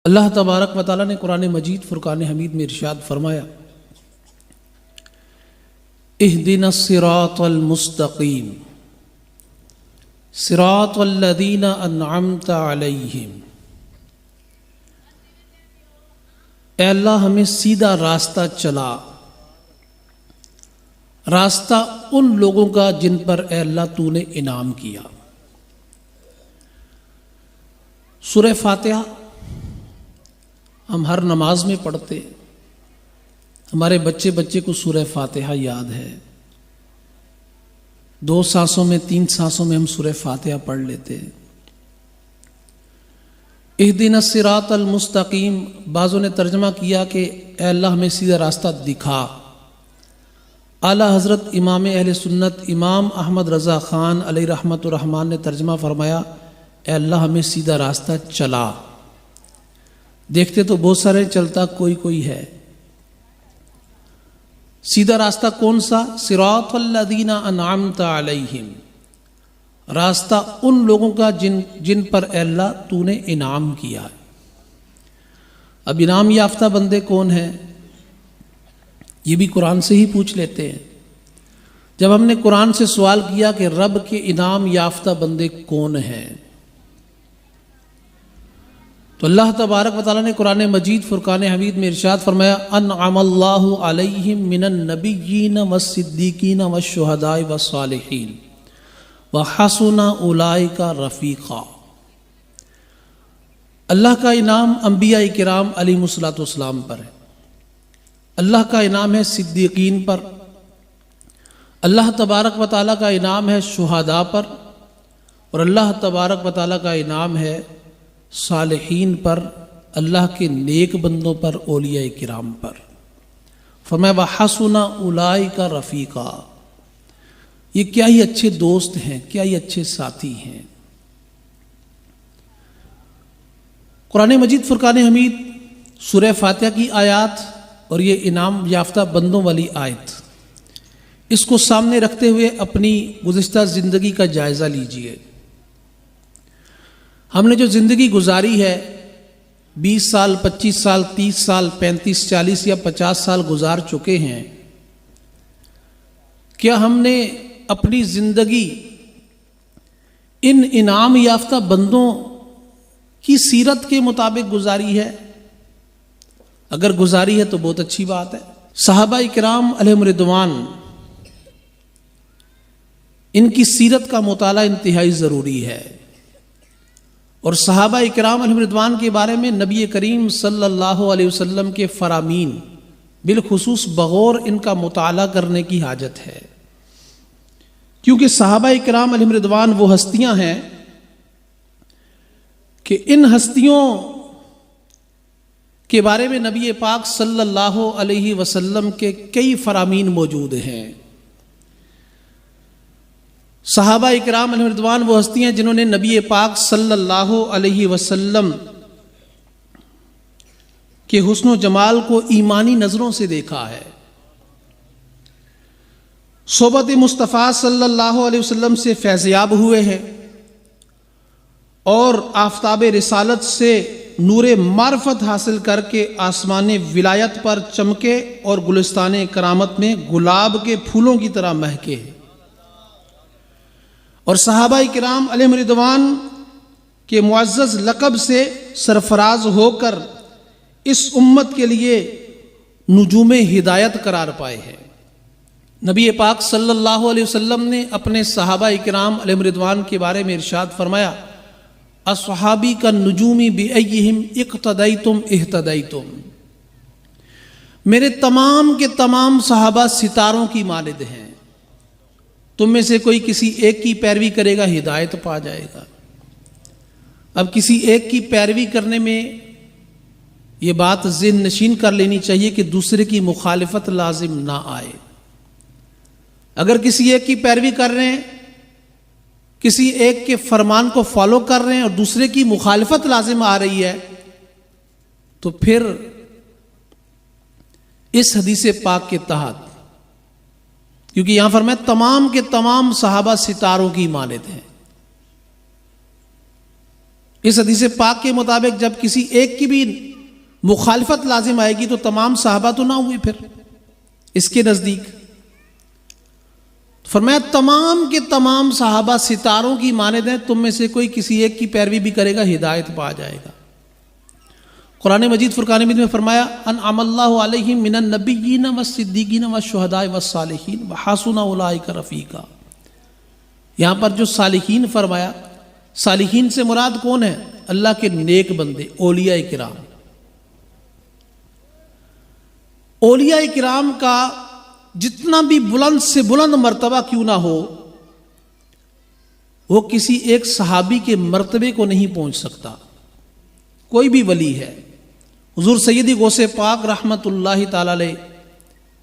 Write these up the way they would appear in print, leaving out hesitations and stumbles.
اللہ تبارک و تعالیٰ نے قرآن مجید فرقان حمید میں ارشاد فرمایا، اہدنا الصراط المستقیم صراط الذین انعمت علیہم۔ اے اللہ ہمیں سیدھا راستہ چلا، راستہ ان لوگوں کا جن پر اے اللہ تو نے انعام کیا۔ سورہ فاتحہ ہم ہر نماز میں پڑھتے، ہمارے بچے کو سورہ فاتحہ یاد ہے، 2 سانسوں میں 3 سانسوں میں ہم سورہ فاتحہ پڑھ لیتے۔ اہدنا الصراط المستقیم، بعضوں نے ترجمہ کیا کہ اے اللہ ہمیں سیدھا راستہ دکھا۔ اعلیٰ حضرت امام اہل سنت امام احمد رضا خان علیہ رحمت الرحمن نے ترجمہ فرمایا، اے اللہ ہمیں سیدھا راستہ چلا۔ دیکھتے تو بہت سارے، چلتا کوئی ہے۔ سیدھا راستہ کون سا؟ صراط الذین انعمت علیہم، راستہ ان لوگوں کا جن پر اے اللہ تو نے انعام کیا ہے۔ اب انعام یافتہ بندے کون ہیں؟ یہ بھی قرآن سے ہی پوچھ لیتے ہیں۔ جب ہم نے قرآن سے سوال کیا کہ رب کے انعام یافتہ بندے کون ہیں، تو اللہ تبارک و تعالیٰ نے قرآن مجید فرقان حمید میں ارشاد فرمایا، انعم اللہ علیہم من النبیین والصدیقین والشہداء والصالحین وحسن اولئک رفیقا۔ اللہ کا انعام انبیاء کرام علیہم الصلوۃ والسلام پر ہے، اللہ کا انعام ہے صدیقین پر، اللہ تبارک و تعالیٰ کا انعام ہے شہداء پر، اور اللہ تبارک و تعالیٰ کا انعام ہے صالحین پر، اللہ کے نیک بندوں پر، اولیاء کرام پر۔ فرمایا وحسن اولئک رفیقا، یہ کیا ہی اچھے دوست ہیں، کیا ہی اچھے ساتھی ہیں۔ قرآن مجید فرقان حمید سورہ فاتحہ کی آیات اور یہ انعام یافتہ بندوں والی آیت، اس کو سامنے رکھتے ہوئے اپنی گزشتہ زندگی کا جائزہ لیجئے۔ ہم نے جو زندگی گزاری ہے، 20 سال 25 سال 30 سال 35 40 یا 50 سال گزار چکے ہیں، کیا ہم نے اپنی زندگی ان انعام یافتہ بندوں کی سیرت کے مطابق گزاری ہے؟ اگر گزاری ہے تو بہت اچھی بات ہے۔ صحابہ کرام علیہم رضوان، ان کی سیرت کا مطالعہ انتہائی ضروری ہے، اور صحابہ کرام علیہم رضوان کے بارے میں نبی کریم صلی اللہ علیہ وسلم کے فرامین، بالخصوص بغور ان کا مطالعہ کرنے کی حاجت ہے، کیونکہ صحابہ کرام علیہم رضوان وہ ہستیاں ہیں کہ ان ہستیوں کے بارے میں نبی پاک صلی اللہ علیہ وسلم کے کئی فرامین موجود ہیں۔ صحابہ اکرام علیہ رضوان وہ ہستیاں جنہوں نے نبی پاک صلی اللہ علیہ وسلم کے حسن و جمال کو ایمانی نظروں سے دیکھا ہے، صحبت مصطفیٰ صلی اللہ علیہ وسلم سے فیضیاب ہوئے ہیں، اور آفتاب رسالت سے نور معرفت حاصل کر کے آسمان ولایت پر چمکے اور گلستان کرامت میں گلاب کے پھولوں کی طرح مہکے۔ اور صحابہ کرام علیہم رضوان کے معزز لقب سے سرفراز ہو کر اس امت کے لیے نجوم ہدایت قرار پائے ہیں۔ نبی پاک صلی اللہ علیہ وسلم نے اپنے صحابہ کرام علیہم رضوان کے بارے میں ارشاد فرمایا، اصحابی کا نجومی بأیہم اقتدیتم اہتدیتم، میرے تمام کے تمام صحابہ ستاروں کی مانند ہیں، تم میں سے کوئی کسی ایک کی پیروی کرے گا ہدایت پا جائے گا۔ اب کسی ایک کی پیروی کرنے میں یہ بات ذہن نشین کر لینی چاہیے کہ دوسرے کی مخالفت لازم نہ آئے۔ اگر کسی ایک کی پیروی کر رہے ہیں، کسی ایک کے فرمان کو فالو کر رہے ہیں اور دوسرے کی مخالفت لازم آ رہی ہے، تو پھر اس حدیث پاک کے تحت، کیونکہ یہاں فرمایا تمام کے تمام صحابہ ستاروں کی مانند ہیں، اس حدیث پاک کے مطابق جب کسی ایک کی بھی مخالفت لازم آئے گی تو تمام صحابہ تو نہ ہوئے پھر اس کے نزدیک. فرمایا تمام کے تمام صحابہ ستاروں کی مانند ہیں، تم میں سے کوئی کسی ایک کی پیروی بھی کرے گا ہدایت پا جائے گا. قرآن مجید فرقان حمید میں فرمایا انعم اللہ علیہم من النبیین والصدیقین والشہداء والصالحین وحسن اولئک رفیقا. یہاں پر جو صالحین فرمایا، صالحین سے مراد کون ہے؟ اللہ کے نیک بندے، اولیاء کرام. اولیاء کرام کا جتنا بھی بلند سے بلند مرتبہ کیوں نہ ہو، وہ کسی ایک صحابی کے مرتبے کو نہیں پہنچ سکتا. کوئی بھی ولی ہے. حضور سیدی غوث پاک رحمت اللہ تعالی علیہ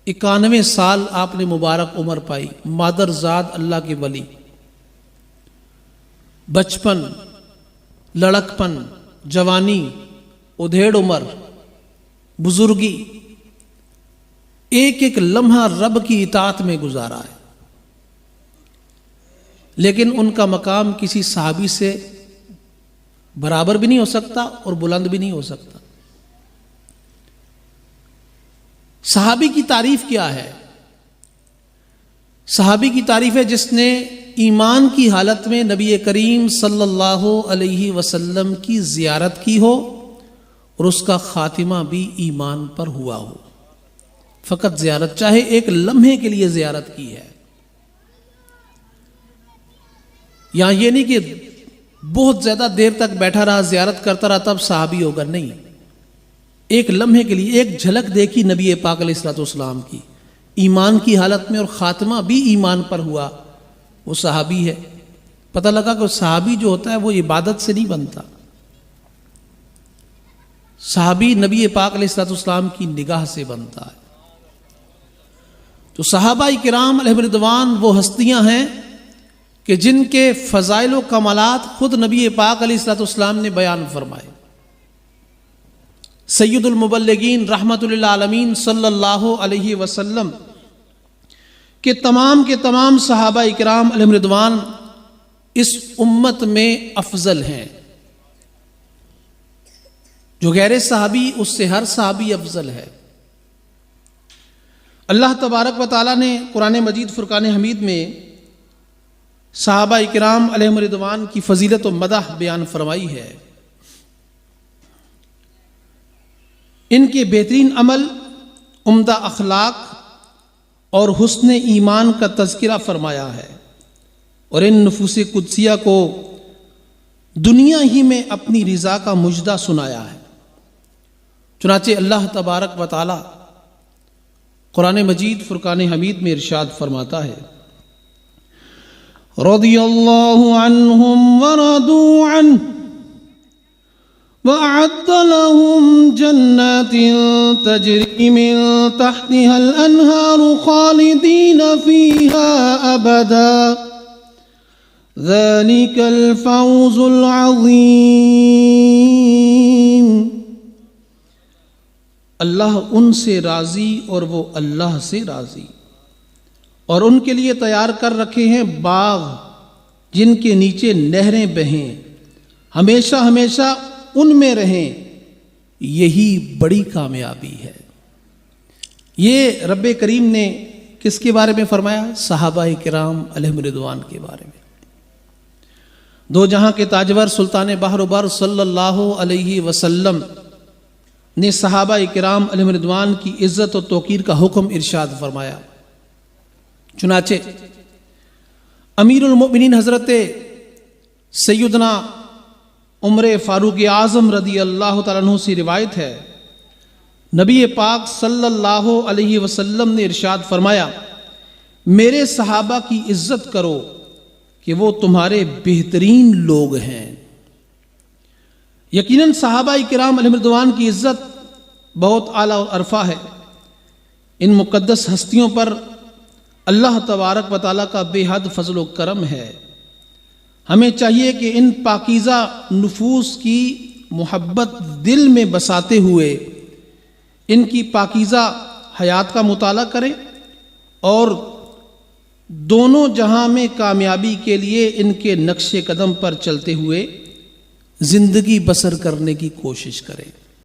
91 سال آپ نے مبارک عمر پائی، مادر زاد اللہ کے ولی. بچپن، لڑکپن، جوانی، ادھیڑ عمر، بزرگی، ایک ایک لمحہ رب کی اطاعت میں گزارا ہے. لیکن ان کا مقام کسی صحابی سے برابر بھی نہیں ہو سکتا اور بلند بھی نہیں ہو سکتا. صحابی کی تعریف کیا ہے؟ صحابی کی تعریف ہے جس نے ایمان کی حالت میں نبی کریم صلی اللہ علیہ وسلم کی زیارت کی ہو اور اس کا خاتمہ بھی ایمان پر ہوا ہو. فقط زیارت، چاہے ایک لمحے کے لیے زیارت کی ہے. یہاں یہ نہیں کہ بہت زیادہ دیر تک بیٹھا رہا، زیارت کرتا رہا تب صحابی ہوگا، نہیں. ایک لمحے کے لیے ایک جھلک دیکھی نبی پاک علیہ الصلوۃ والسلام کی ایمان کی حالت میں اور خاتمہ بھی ایمان پر ہوا، وہ صحابی ہے. پتہ لگا کہ صحابی جو ہوتا ہے وہ عبادت سے نہیں بنتا. صحابی نبی پاک علیہ الصلوۃ والسلام کی نگاہ سے بنتا ہے. تو صحابہ کرام علیہم رضوان وہ ہستیاں ہیں کہ جن کے فضائل و کمالات خود نبی پاک علیہ الصلوۃ والسلام نے بیان فرمائے. سید المبلغین رحمت للعالمین صلی اللہ علیہ وسلم کے تمام صحابہ کرام علیہم رضوان اس امت میں افضل ہیں. جو غیر صحابی اس سے ہر صحابی افضل ہے. اللہ تبارک و تعالیٰ نے قرآن مجید فرقان حمید میں صحابہ کرام علیہم رضوان کی فضیلت و مدح بیان فرمائی ہے. ان کے بہترین عمل، عمدہ اخلاق اور حسن ایمان کا تذکرہ فرمایا ہے اور ان نفوس قدسیہ کو دنیا ہی میں اپنی رضا کا مجدہ سنایا ہے. چنانچہ اللہ تبارک و تعالی قرآن مجید فرقان حمید میں ارشاد فرماتا ہے رضی اللہ عنہم ورضوا عنہ وأعد لهم جنات تجري من تحتها الأنهار خالدين فيها أبدا ذلك الفوز العظيم. اللہ ان سے راضی اور وہ اللہ سے راضی، اور ان کے لیے تیار کر رکھے ہیں باغ جن کے نیچے نہریں بہیں، ہمیشہ ہمیشہ ان میں رہیں، یہی بڑی کامیابی ہے. یہ رب کریم نے کس کے بارے میں فرمایا؟ صحابہ کرام علیہم رضوان کے بارے میں. دو جہاں کے تاجور سلطان بحر و بر صلی اللہ علیہ وسلم نے صحابہ کرام علیہم رضوان کی عزت و توقیر کا حکم ارشاد فرمایا. چنانچہ امیر المؤمنین حضرت سیدنا عمر فاروق اعظم رضی اللہ تعالیٰ عنہ سے روایت ہے، نبی پاک صلی اللہ علیہ وسلم نے ارشاد فرمایا میرے صحابہ کی عزت کرو کہ وہ تمہارے بہترین لوگ ہیں. یقیناً صحابہ کرام علیہم رضوان کی عزت بہت اعلیٰ اور عرفہ ہے. ان مقدس ہستیوں پر اللہ تبارک و تعالیٰ کا بے حد فضل و کرم ہے. ہمیں چاہیے کہ ان پاکیزہ نفوس کی محبت دل میں بساتے ہوئے ان کی پاکیزہ حیات کا مطالعہ کریں اور دونوں جہاں میں کامیابی کے لیے ان کے نقش قدم پر چلتے ہوئے زندگی بسر کرنے کی کوشش کریں۔